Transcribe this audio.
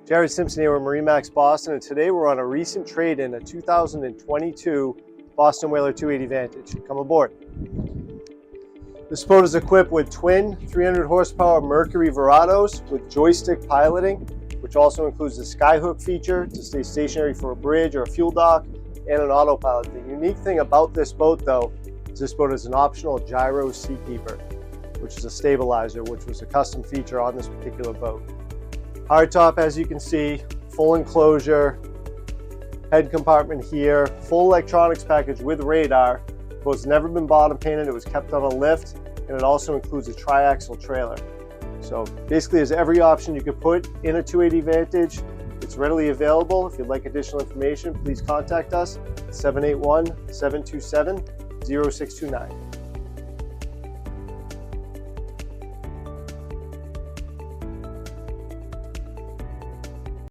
Jared Simpson here with MarineMax Boston, and today we're on a recent trade-in, a 2022 Boston Whaler 280 Vantage. Come aboard. This boat is equipped with twin 300 horsepower Mercury Verados with joystick piloting, which also includes the skyhook feature to stay stationary for a bridge or a fuel dock, and an autopilot. The unique thing about this boat, though, is this boat is an optional gyro Seakeeper, which is a stabilizer, which was a custom feature on this particular boat. Hardtop, as you can see, full enclosure, head compartment here, full electronics package with radar. The boat's never been bottom painted, it was kept on a lift, and it also includes a tri-axle trailer. So basically there's every option you could put in a 280 Vantage. It's readily available. If you'd like additional information, please contact us at 781-727-0629.